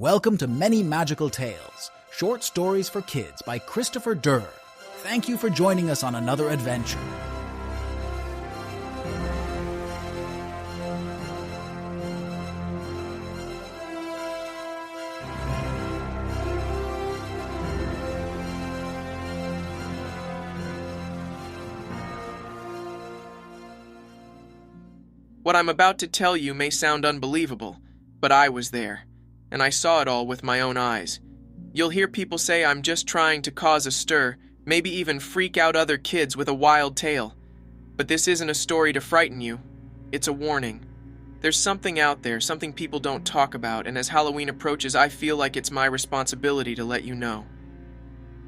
Welcome to Many Magical Tales, short stories for kids by Christopher Durr. Thank you for joining us on another adventure. What I'm about to tell you may sound unbelievable, but I was there, and I saw it all with my own eyes. You'll hear people say I'm just trying to cause a stir, maybe even freak out other kids with a wild tale. But this isn't a story to frighten you. It's a warning. There's something out there, something people don't talk about, and as Halloween approaches, I feel like it's my responsibility to let you know.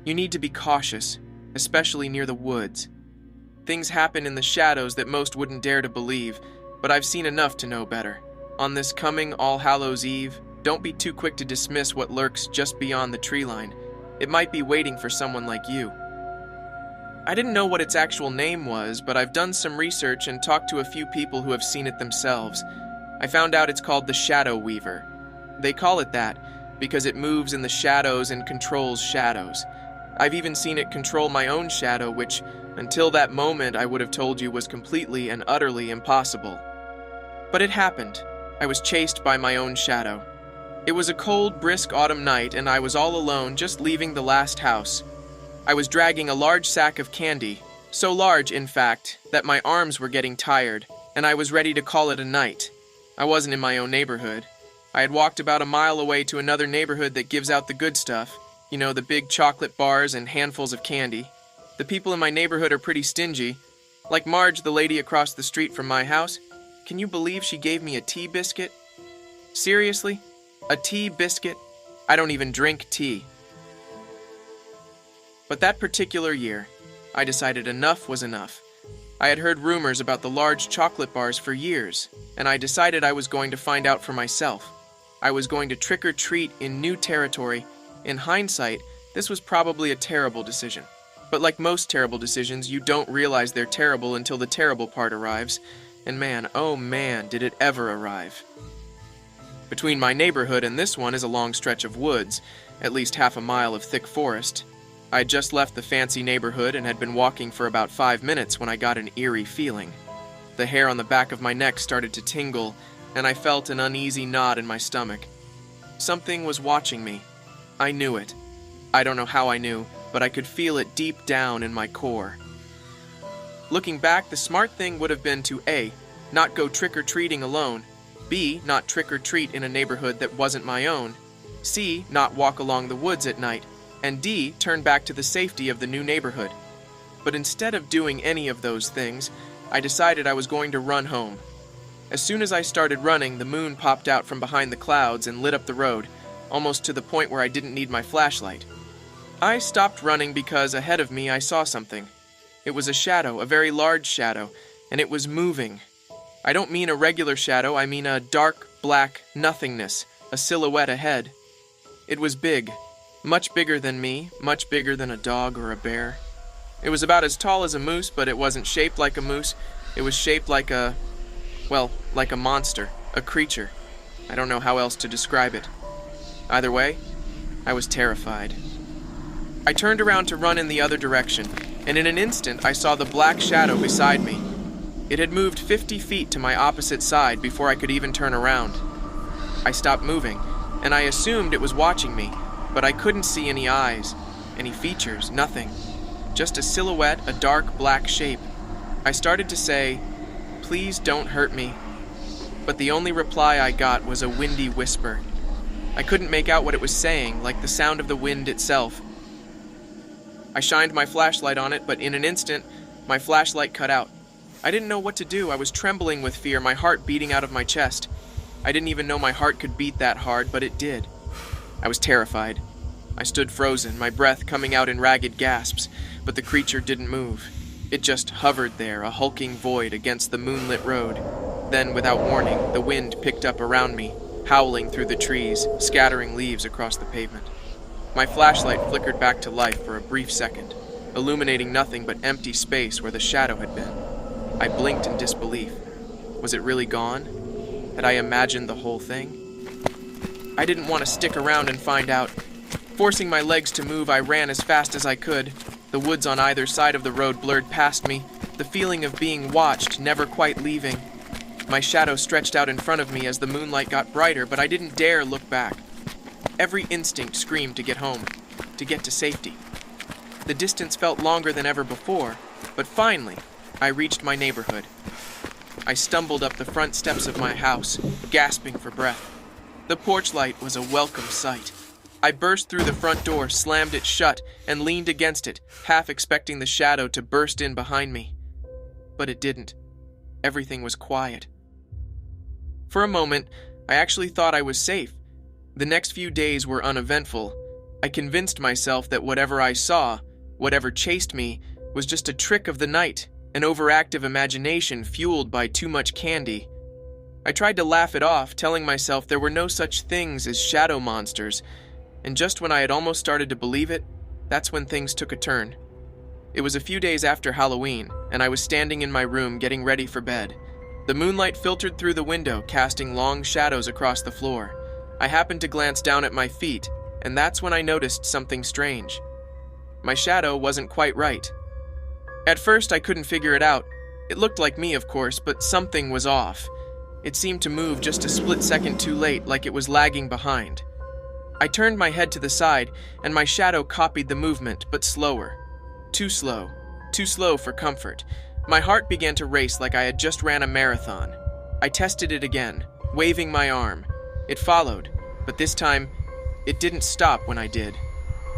You need to be cautious, especially near the woods. Things happen in the shadows that most wouldn't dare to believe, but I've seen enough to know better. On this coming All Hallows Eve, don't be too quick to dismiss what lurks just beyond the tree line. It might be waiting for someone like you. I didn't know what its actual name was, but I've done some research and talked to a few people who have seen it themselves. I found out it's called the Shadow Weaver. They call it that because it moves in the shadows and controls shadows. I've even seen it control my own shadow, which, until that moment, I would have told you was completely and utterly impossible. But it happened. I was chased by my own shadow. It was a cold, brisk autumn night, and I was all alone, just leaving the last house. I was dragging a large sack of candy, so large, in fact, that my arms were getting tired, and I was ready to call it a night. I wasn't in my own neighborhood. I had walked about a mile away to another neighborhood that gives out the good stuff, you know, the big chocolate bars and handfuls of candy. The people in my neighborhood are pretty stingy. Like Marge, the lady across the street from my house. Can you believe she gave me a tea biscuit? Seriously? A tea biscuit? I don't even drink tea. But that particular year, I decided enough was enough. I had heard rumors about the large chocolate bars for years, and I decided I was going to find out for myself. I was going to trick or treat in new territory. In hindsight, this was probably a terrible decision. But like most terrible decisions, you don't realize they're terrible until the terrible part arrives. And man, oh man, did it ever arrive. Between my neighborhood and this one is a long stretch of woods, at least half a mile of thick forest. I had just left the fancy neighborhood and had been walking for about 5 minutes when I got an eerie feeling. The hair on the back of my neck started to tingle, and I felt an uneasy knot in my stomach. Something was watching me. I knew it. I don't know how I knew, but I could feel it deep down in my core. Looking back, the smart thing would have been to A, not go trick-or-treating alone, B, not trick-or-treat in a neighborhood that wasn't my own, C, not walk along the woods at night, and D, turn back to the safety of the new neighborhood. But instead of doing any of those things, I decided I was going to run home. As soon as I started running, the moon popped out from behind the clouds and lit up the road, almost to the point where I didn't need my flashlight. I stopped running because ahead of me I saw something. It was a shadow, a very large shadow, and it was moving. I don't mean a regular shadow, I mean a dark, black nothingness, a silhouette ahead. It was big, much bigger than me, much bigger than a dog or a bear. It was about as tall as a moose, but it wasn't shaped like a moose. It was shaped like like a monster, a creature. I don't know how else to describe it. Either way, I was terrified. I turned around to run in the other direction, and in an instant I saw the black shadow beside me. It had moved 50 feet to my opposite side before I could even turn around. I stopped moving, and I assumed it was watching me, but I couldn't see any eyes, any features, nothing. Just a silhouette, a dark black shape. I started to say, "Please don't hurt me," but the only reply I got was a windy whisper. I couldn't make out what it was saying, like the sound of the wind itself. I shined my flashlight on it, but in an instant, my flashlight cut out. I didn't know what to do. I was trembling with fear, my heart beating out of my chest. I didn't even know my heart could beat that hard, but it did. I was terrified. I stood frozen, my breath coming out in ragged gasps, but the creature didn't move. It just hovered there, a hulking void against the moonlit road. Then, without warning, the wind picked up around me, howling through the trees, scattering leaves across the pavement. My flashlight flickered back to life for a brief second, illuminating nothing but empty space where the shadow had been. I blinked in disbelief. Was it really gone? Had I imagined the whole thing? I didn't want to stick around and find out. Forcing my legs to move, I ran as fast as I could. The woods on either side of the road blurred past me, the feeling of being watched never quite leaving. My shadow stretched out in front of me as the moonlight got brighter, but I didn't dare look back. Every instinct screamed to get home, to get to safety. The distance felt longer than ever before, but finally, I reached my neighborhood. I stumbled up the front steps of my house, gasping for breath. The porch light was a welcome sight. I burst through the front door, slammed it shut, and leaned against it, half expecting the shadow to burst in behind me. But it didn't. Everything was quiet. For a moment, I actually thought I was safe. The next few days were uneventful. I convinced myself that whatever I saw, whatever chased me, was just a trick of the night, an overactive imagination fueled by too much candy. I tried to laugh it off, telling myself there were no such things as shadow monsters, and just when I had almost started to believe it, that's when things took a turn. It was a few days after Halloween, and I was standing in my room getting ready for bed. The moonlight filtered through the window, casting long shadows across the floor. I happened to glance down at my feet, and that's when I noticed something strange. My shadow wasn't quite right. At first, I couldn't figure it out. It looked like me, of course, but something was off. It seemed to move just a split second too late, like it was lagging behind. I turned my head to the side, and my shadow copied the movement, but slower. Too slow for comfort. My heart began to race like I had just ran a marathon. I tested it again, waving my arm. It followed, but this time, it didn't stop when I did.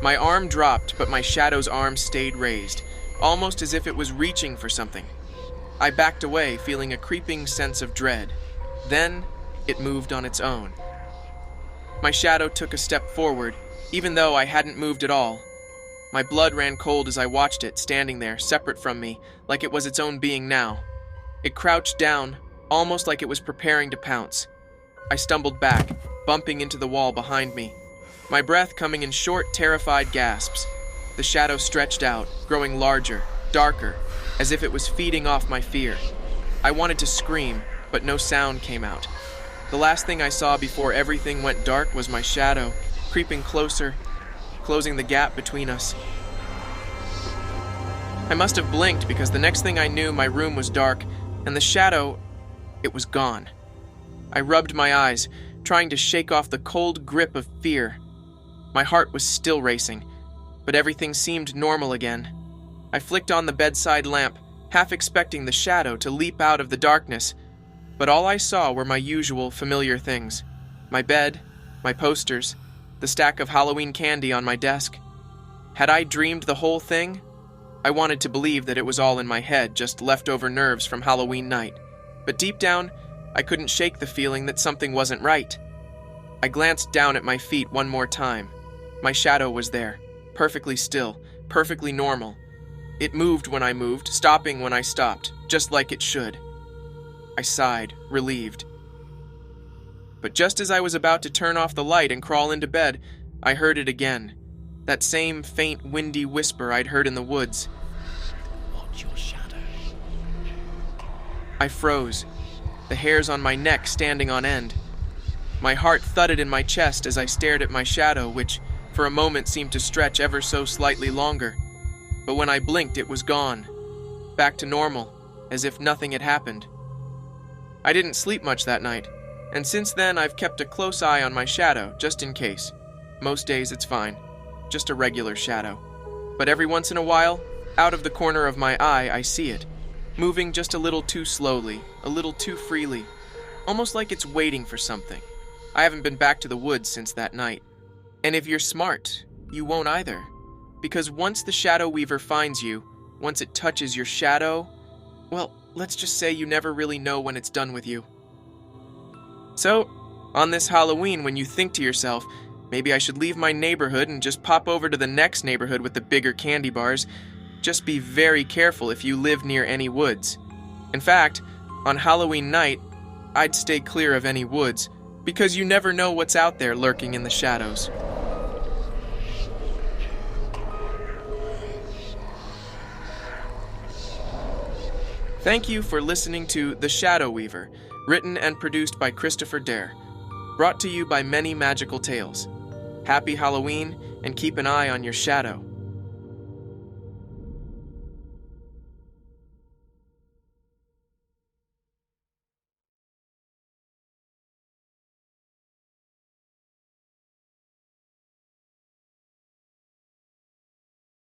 My arm dropped, but my shadow's arm stayed raised, almost as if it was reaching for something. I backed away, feeling a creeping sense of dread. Then, it moved on its own. My shadow took a step forward, even though I hadn't moved at all. My blood ran cold as I watched it, standing there, separate from me, like it was its own being now. It crouched down, almost like it was preparing to pounce. I stumbled back, bumping into the wall behind me, my breath coming in short, terrified gasps. The shadow stretched out, growing larger, darker, as if it was feeding off my fear. I wanted to scream, but no sound came out. The last thing I saw before everything went dark was my shadow, creeping closer, closing the gap between us. I must have blinked because the next thing I knew, my room was dark, and the shadow, it was gone. I rubbed my eyes, trying to shake off the cold grip of fear. My heart was still racing, but everything seemed normal again. I flicked on the bedside lamp, half expecting the shadow to leap out of the darkness, but all I saw were my usual familiar things. My bed, my posters, the stack of Halloween candy on my desk. Had I dreamed the whole thing? I wanted to believe that it was all in my head, just leftover nerves from Halloween night. But deep down, I couldn't shake the feeling that something wasn't right. I glanced down at my feet one more time. My shadow was there, perfectly still, perfectly normal. It moved when I moved, stopping when I stopped, just like it should. I sighed, relieved. But just as I was about to turn off the light and crawl into bed, I heard it again. That same faint, windy whisper I'd heard in the woods. Watch your shadow. I froze, the hairs on my neck standing on end. My heart thudded in my chest as I stared at my shadow, which, for a moment, seemed to stretch ever so slightly longer. But when I blinked, it was gone. Back to normal, as if nothing had happened. I didn't sleep much that night, and since then I've kept a close eye on my shadow, just in case. Most days it's fine, just a regular shadow. But every once in a while, out of the corner of my eye, I see it, moving just a little too slowly, a little too freely, almost like it's waiting for something. I haven't been back to the woods since that night. And if you're smart, you won't either. Because once the Shadow Weaver finds you, once it touches your shadow, well, let's just say you never really know when it's done with you. So, on this Halloween, when you think to yourself, maybe I should leave my neighborhood and just pop over to the next neighborhood with the bigger candy bars, just be very careful if you live near any woods. In fact, on Halloween night, I'd stay clear of any woods, because you never know what's out there lurking in the shadows. Thank you for listening to The Shadow Weaver, written and produced by Christopher Dare. brought to you by many magical tales. Happy Halloween, and keep an eye on your shadow.